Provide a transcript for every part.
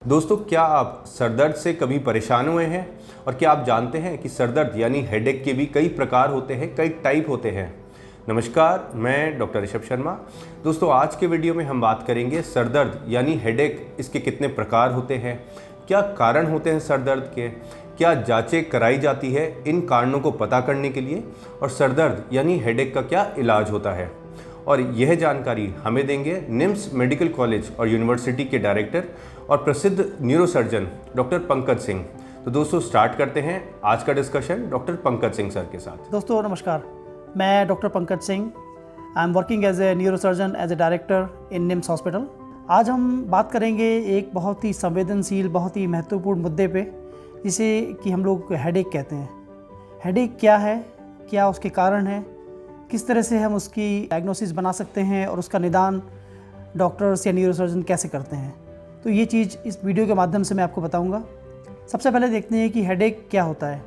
दोस्तों, क्या आप सर दर्द से कभी परेशान हुए हैं? और क्या आप जानते हैं कि सर दर्द यानी हेडेक के भी कई प्रकार होते हैं, कई टाइप होते हैं। नमस्कार, मैं डॉक्टर ऋषभ शर्मा। दोस्तों, आज के वीडियो में हम बात करेंगे सर दर्द यानी हेडेक, इसके कितने प्रकार होते हैं, क्या कारण होते हैं सर दर्द के, क्या जांचें कराई जाती है इन कारणों को पता करने के लिए, और सर दर्द यानी हेडेक का क्या इलाज होता है। और यह जानकारी हमें देंगे निम्स मेडिकल कॉलेज और यूनिवर्सिटी के डायरेक्टर और प्रसिद्ध न्यूरोसर्जन डॉक्टर पंकज सिंह। तो दोस्तों, स्टार्ट करते हैं आज का discussion doctor Pankaj Singh sir के साथ। दोस्तों नमस्कार, मैं doctor Pankaj Singh. I am working as a neurosurgeon as a director in NIMS hospital. आज हम बात करेंगे एक बहुत ही संवेदनशील, बहुत ही महत्वपूर्ण मुद्दे पे, जिसे कि हम लोग हेडेक कहते हैं। हेडेक क्या है, क्या उसके कारण है, किस तरह से हम उसकी डायग्नोसिस बना सकते हैं और उसका निदान डॉक्टर्स या न्यूरोसर्जन कैसे करते हैं। तो ये चीज़ इस वीडियो के माध्यम से मैं आपको बताऊंगा। सबसे पहले देखते हैं कि हेडेक क्या होता है।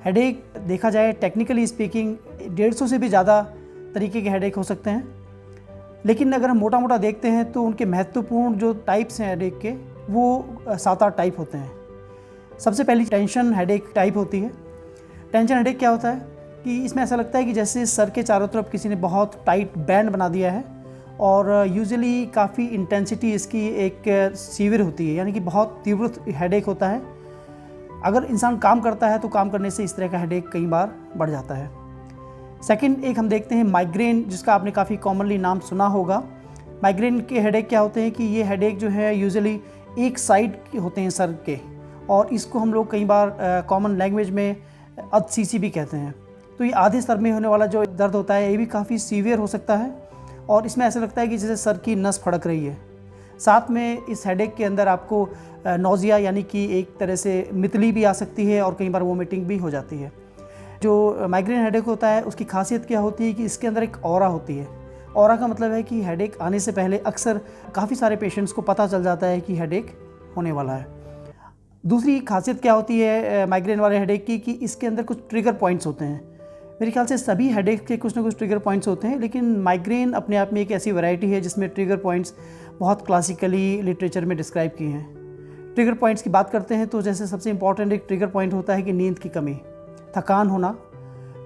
हेडेक देखा जाए टेक्निकली स्पीकिंग 150 से भी ज़्यादा तरीके के हेडेक हो सकते हैं, लेकिन अगर हम मोटा मोटा देखते हैं तो उनके महत्वपूर्ण जो टाइप्स हैं हेडेक के, वो 7-8 टाइप होते हैं। सबसे पहली टेंशन हेडेक टाइप होती है। टेंशन हेडेक क्या होता है कि इसमें ऐसा लगता है कि जैसे सर के चारों तरफ किसी ने बहुत टाइट बैंड बना दिया है, और यूजुअली काफ़ी इंटेंसिटी इसकी एक सीवियर होती है, यानी कि बहुत तीव्र हेडेक होता है। अगर इंसान काम करता है तो काम करने से इस तरह का हेडेक कई बार बढ़ जाता है। सेकंड एक हम देखते हैं माइग्रेन, जिसका आपने काफ़ी कॉमनली नाम सुना होगा। माइग्रेन के हेडेक क्या होते हैं कि ये हेडेक जो है यूजुअली एक साइड के होते हैं सर के, और इसको हम लोग कई बार कॉमन लैंग्वेज में अधसीसी भी कहते हैं। तो ये आधे सर में होने वाला जो दर्द होता है, ये भी काफ़ी सीवियर हो सकता है, और इसमें ऐसा लगता है कि जैसे सर की नस फड़क रही है। साथ में इस हेडेक के अंदर आपको नोज़िया यानी कि एक तरह से मितली भी आ सकती है, और कई बार वोमिटिंग भी हो जाती है। जो माइग्रेन हेडेक होता है उसकी खासियत क्या होती है कि इसके अंदर एक ऑरा होती है। ऑरा का मतलब है कि हेडेक आने से पहले अक्सर काफ़ी सारे पेशेंट्स को पता चल जाता है कि हेडेक होने वाला है। दूसरी खासियत क्या होती है माइग्रेन वाले हेडेक की, कि इसके अंदर कुछ ट्रिगर पॉइंट्स होते हैं। मेरे ख्याल से सभी हेडेक के कुछ ना कुछ ट्रिगर पॉइंट्स होते हैं, लेकिन माइग्रेन अपने आप में एक ऐसी वैरायटी है जिसमें ट्रिगर पॉइंट्स बहुत क्लासिकली लिटरेचर में डिस्क्राइब किए हैं। ट्रिगर पॉइंट्स की बात करते हैं तो जैसे सबसे इंपॉर्टेंट एक ट्रिगर पॉइंट होता है कि नींद की कमी, थकान होना।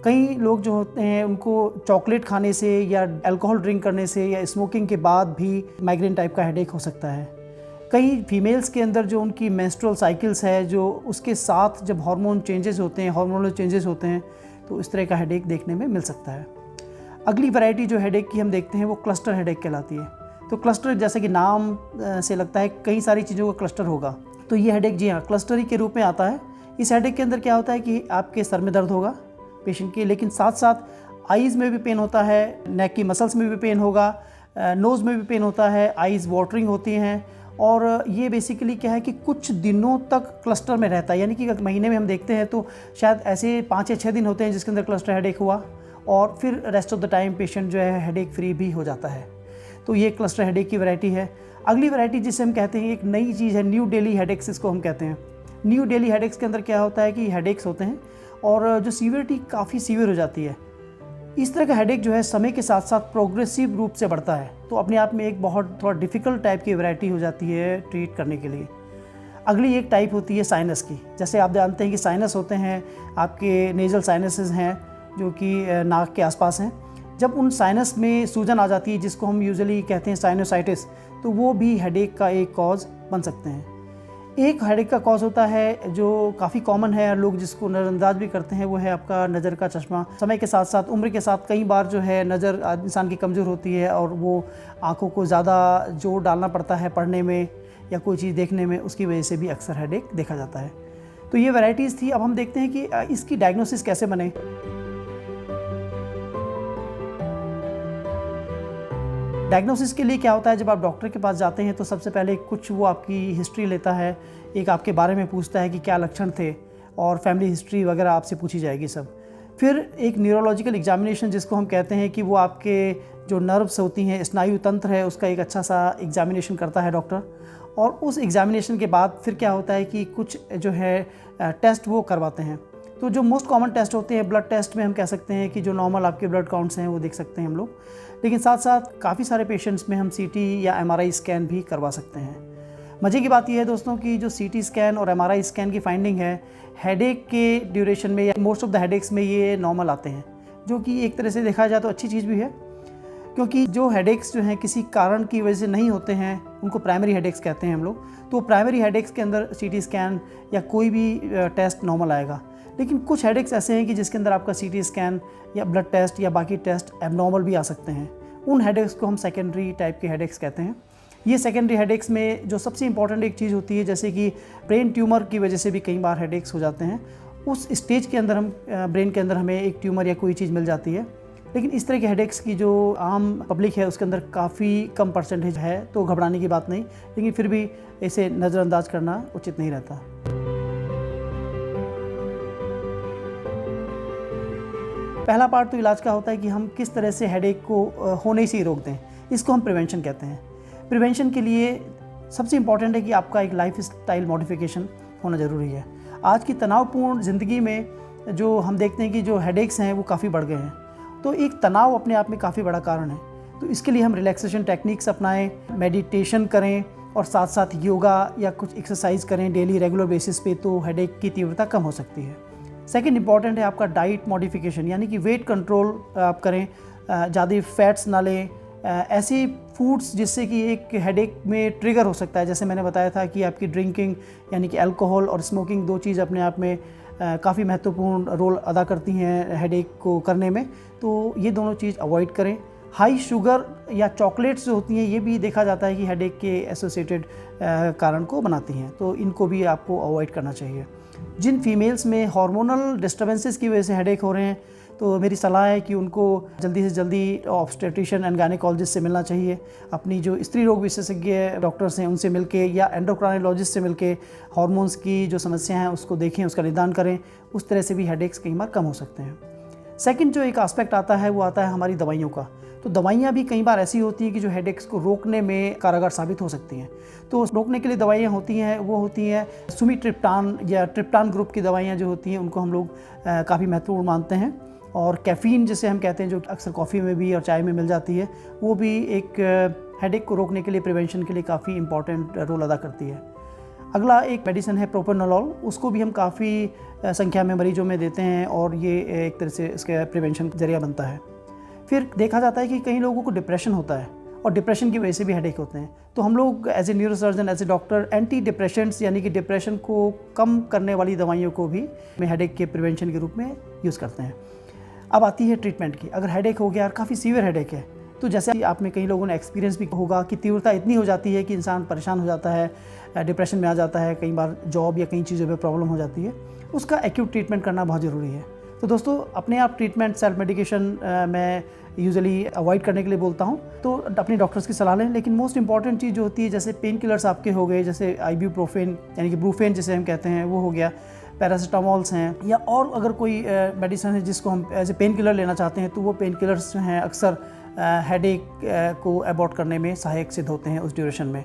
कई लोग जो होते हैं उनको चॉकलेट खाने से या अल्कोहल ड्रिंक करने से या स्मोकिंग के बाद भी माइग्रेन टाइप का हेडेक हो सकता है। कई फीमेल्स के अंदर जो उनकी मेंस्ट्रुअल साइकिल्स है, जो उसके साथ जब हार्मोन चेंजेस होते हैं, हार्मोनल चेंजेस होते हैं, तो इस तरह का हेडेक देखने में मिल सकता है। अगली वैरायटी जो हेडेक की हम देखते हैं वो क्लस्टर हेडेक कहलाती है। तो क्लस्टर जैसे कि नाम से लगता है कई सारी चीज़ों का क्लस्टर होगा, तो ये हेडेक जी हाँ क्लस्टरी के रूप में आता है। इस हेडेक के अंदर क्या होता है कि आपके सर में दर्द होगा पेशेंट के, लेकिन साथ साथ आईज़ में भी पेन होता है, नेक की मसल्स में भी पेन होगा, नोज़ में भी पेन होता है, आईज़ वाटरिंग होती हैं, और ये बेसिकली क्या है कि कुछ दिनों तक क्लस्टर में रहता है। यानी कि महीने में हम देखते हैं तो शायद ऐसे 5 या 6 दिन होते हैं जिसके अंदर क्लस्टर हेडेक हुआ, और फिर rest of the time patient जो है हेडेक फ्री भी हो जाता है। तो ये क्लस्टर हेडेक की वैरायटी है। अगली वैरायटी जिसे हम कहते हैं, एक नई चीज़ है, न्यू डेली हेडेक्स इसको हम कहते हैं। न्यू डेली हेडेक्स के अंदर क्या होता है कि हेडेक्स होते हैं और जो सीवियरिटी काफ़ी सीवियर हो जाती है। इस तरह का हेडेक जो है समय के साथ साथ प्रोग्रेसिव रूप से बढ़ता है, तो अपने आप में एक बहुत थोड़ा डिफ़िकल्ट टाइप की वैरायटी हो जाती है ट्रीट करने के लिए। अगली एक टाइप होती है साइनस की। जैसे आप जानते हैं कि साइनस होते हैं, आपके नेज़ल साइनसेस हैं जो कि नाक के आसपास हैं। जब उन साइनस में सूजन आ जाती है, जिसको हम यूजुअली कहते हैं साइनोसाइटिस, तो वो भी हेडेक का एक कॉज बन सकते हैं। एक हेडेक का कॉज होता है जो काफ़ी कॉमन है, लोग जिसको नज़रअंदाज भी करते हैं, वो है आपका नज़र का चश्मा। समय के साथ साथ, उम्र के साथ कई बार जो है नज़र इंसान की कमज़ोर होती है, और वो आँखों को ज़्यादा जोर डालना पड़ता है पढ़ने में या कोई चीज़ देखने में, उसकी वजह से भी अक्सर हेडेक देखा जाता है। तो ये वैराइटीज़ थी। अब हम देखते हैं कि इसकी डायग्नोसिस कैसे बने। डायग्नोसिस के लिए क्या होता है, जब आप डॉक्टर के पास जाते हैं तो सबसे पहले कुछ वो आपकी हिस्ट्री लेता है, एक आपके बारे में पूछता है कि क्या लक्षण थे, और फैमिली हिस्ट्री वगैरह आपसे पूछी जाएगी सब। फिर एक न्यूरोलॉजिकल एग्जामिनेशन जिसको हम कहते हैं कि वो आपके जो नर्व्स होती हैं, स्नायु तंत्र है, उसका एक अच्छा सा एग्जामिनेशन करता है डॉक्टर। और उस एग्जामिनेशन के बाद फिर क्या होता है कि कुछ जो है टेस्ट वो करवाते हैं। तो जो मोस्ट कॉमन टेस्ट होते हैं, ब्लड टेस्ट में हम कह सकते हैं कि जो नॉर्मल आपके ब्लड काउंट्स हैं वो देख सकते हैं हम लोग, लेकिन साथ साथ काफ़ी सारे पेशेंट्स में हम सीटी या एमआरआई स्कैन भी करवा सकते हैं। मज़े की बात यह है दोस्तों कि जो CT स्कैन और MRI स्कैन की फाइंडिंग है, हेडेक के ड्यूरेशन में या मोस्ट ऑफ द हेडेक्स में ये नॉर्मल आते हैं, जो कि एक तरह से देखा जाए तो अच्छी चीज़ भी है, क्योंकि जो हेडेक्स जो हैं किसी कारण की वजह से नहीं होते हैं, उनको प्राइमरी हेडेक्स कहते हैं हम लोग। तो प्राइमरी हेडेक्स के अंदर CT स्कैन या कोई भी टेस्ट नॉर्मल आएगा। लेकिन कुछ हेडेक्स ऐसे हैं कि जिसके अंदर आपका CT स्कैन या ब्लड टेस्ट या बाकी टेस्ट एबनॉर्मल भी आ सकते हैं। उन हेडेक्स को हम सेकेंडरी टाइप के हेडेक्स कहते हैं। ये सेकेंडरी हेडेक्स में जो सबसे इंपॉर्टेंट एक चीज़ होती है, जैसे कि ब्रेन ट्यूमर की वजह से भी कई बार हेडेक्स हो जाते हैं। उस स्टेज के अंदर हम ब्रेन के अंदर हमें एक ट्यूमर या कोई चीज़ मिल जाती है। लेकिन इस तरह के हेडेक्स की जो आम पब्लिक है उसके अंदर काफ़ी कम परसेंटेज है, तो घबराने की बात नहीं, लेकिन फिर भी इसे नज़रअंदाज करना उचित नहीं रहता। पहला पार्ट तो इलाज का होता है कि हम किस तरह से हेडेक को होने से ही रोक दें। इसको हम प्रिवेंशन कहते हैं। प्रिवेंशन के लिए सबसे इम्पॉर्टेंट है कि आपका एक लाइफ स्टाइल मॉडिफिकेशन होना ज़रूरी है। आज की तनावपूर्ण ज़िंदगी में जो हम देखते हैं कि जो हेडेक्स हैं वो काफ़ी बढ़ गए हैं, तो एक तनाव अपने आप में काफ़ी बड़ा कारण है। तो इसके लिए हम रिलैक्सेशन टेक्निक्स अपनाएं, मेडिटेशन करें और साथ साथ योगा या कुछ एक्सरसाइज करें डेली रेगुलर बेसिस पे, तो हेडेक की तीव्रता कम हो सकती है। सेकंड इम्पॉर्टेंट है आपका डाइट मॉडिफिकेशन, यानी कि वेट कंट्रोल आप करें, ज़्यादा फैट्स ना लें, ऐसी फूड्स जिससे कि एक हेडेक में ट्रिगर हो सकता है। जैसे मैंने बताया था कि आपकी ड्रिंकिंग यानी कि अल्कोहल और स्मोकिंग 2 चीज़ अपने आप में काफ़ी महत्वपूर्ण रोल अदा करती हैं हेडेक को करने में, तो ये दोनों चीज़ अवॉइड करें। हाई शुगर या चॉकलेट्स जो होती हैं ये भी देखा जाता है कि हेडेक के एसोसिएटेड कारण को बनाती हैं, तो इनको भी आपको अवॉइड करना चाहिए। जिन फीमेल्स में हार्मोनल डिस्टर्बेंसेस की वजह से हेडेक हो रहे हैं, तो मेरी सलाह है कि उनको जल्दी से जल्दी ऑब्स्टेट्रिशियन एंड गायनेकोलॉजिस्ट से मिलना चाहिए। अपनी जो स्त्री रोग विशेषज्ञ डॉक्टर्स हैं उनसे मिलके या एंडोक्राइनोलॉजिस्ट से मिलके हार्मोन्स की जो समस्या हैं उसको देखें, उसका निदान करें। उस तरह से भी हेडेक्स कई बार कम हो सकते हैं। सेकंड जो एक एस्पेक्ट आता है वो आता है हमारी दवाइयों का। तो दवाइयाँ भी कई बार ऐसी होती हैं कि जो हेडेक्स को रोकने में कारगर साबित हो सकती हैं। तो रोकने के लिए दवाइयाँ होती हैं, वो होती हैं सुमिट्रिप्टान या ट्रिप्टान ग्रुप की दवाइयाँ जो होती हैं, उनको हम लोग काफ़ी महत्वपूर्ण मानते हैं। और कैफ़ीन जिसे हम कहते हैं, जो अक्सर कॉफ़ी में भी और चाय में मिल जाती है, वो भी एक हेडेक को रोकने के लिए, प्रिवेंशन के लिए काफ़ी इंपॉर्टेंट रोल अदा करती है। अगला एक मेडिसिन है प्रोपेनोलॉल, उसको भी हम काफ़ी संख्या में मरीजों में देते हैं और ये एक तरह से इसका प्रिवेंशन जरिया बनता है। फिर देखा जाता है कि कई लोगों को डिप्रेशन होता है और डिप्रेशन की वजह से भी हेडेक होते हैं, तो हम लोग as a neurosurgeon, as a doctor, anti depressants यानी कि डिप्रेशन को कम करने वाली दवाइयों को भी हेडेक के प्रिवेंशन के रूप में यूज़ करते हैं। अब आती है ट्रीटमेंट की। अगर हेडेक हो गया और काफ़ी सीवियर हेडेक है, तो जैसे आप में कई लोगों ने एक्सपीरियंस भी होगा कि तीव्रता इतनी हो जाती है कि इंसान परेशान हो जाता है, डिप्रेशन में आ जाता है, कई बार जॉब या कई चीज़ों में प्रॉब्लम हो जाती है। उसका एक्यूट ट्रीटमेंट करना बहुत ज़रूरी है। तो दोस्तों, अपने आप ट्रीटमेंट, सेल्फ मेडिकेशन मैं यूजुअली अवॉइड करने के लिए बोलता हूँ, तो अपने डॉक्टर्स की सलाह लें। लेकिन मोस्ट इंपॉर्टेंट चीज़ जो होती है, जैसे पेन किलर्स आपके हो गए, जैसे आइब्यूप्रोफेन यानी कि ब्रूफेन जिसे हम कहते हैं, वो हो गया, पैरासीटामॉल्स हैं, या और अगर कोई मेडिसिन है जिसको हम एज ए पेन किलर लेना चाहते हैं, तो वो पेन किलर्स जो हैं अक्सर हेडेक को अबॉर्ट करने में सहायक सिद्ध होते हैं उस ड्यूरेशन में।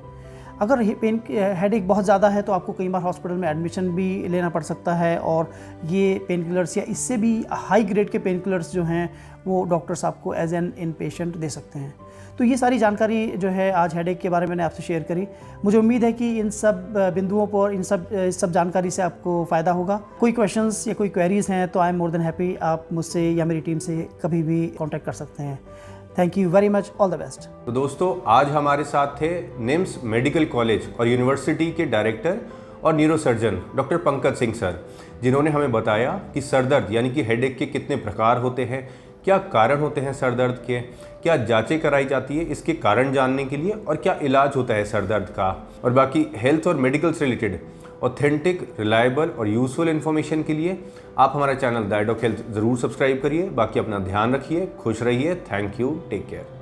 अगर हेडेक बहुत ज़्यादा है तो आपको कई बार हॉस्पिटल में एडमिशन भी लेना पड़ सकता है, और ये पेन किलर्स या इससे भी हाई ग्रेड के पेन किलर्स जो हैं वो डॉक्टर्स आपको एज एन इन पेशेंट दे सकते हैं। तो ये सारी जानकारी जो है आज हेडेक के बारे में मैंने आपसे शेयर करी। मुझे उम्मीद है कि इन सब बिंदुओं पर, इन सब जानकारी से आपको फ़ायदा होगा। कोई क्वेश्चंस या कोई क्वेरीज़ हैं तो I am more than happy, आप मुझसे या मेरी टीम से कभी भी कॉन्टैक्ट कर सकते हैं। Thank you very much, all the best. तो दोस्तों, आज हमारे साथ थे निम्स मेडिकल कॉलेज और यूनिवर्सिटी के डायरेक्टर और neurosurgeon doctor Pankaj Singh sir, जिन्होंने हमें बताया कि सर दर्द यानी कि हेडेक के कितने प्रकार होते हैं, क्या कारण होते हैं सर दर्द के, क्या जांचें कराई जाती है इसके कारण जानने के लिए, और क्या इलाज होता है सर दर्द का, और बाकी हेल्थ और मेडिकल से रिलेटेड ऑथेंटिक, रिलायबल और यूजफुल इन्फॉर्मेशन के लिए आप हमारा channel the I doc health ज़रूर सब्सक्राइब करिए। बाकी अपना ध्यान रखिए, खुश रहिए। Thank you, take care.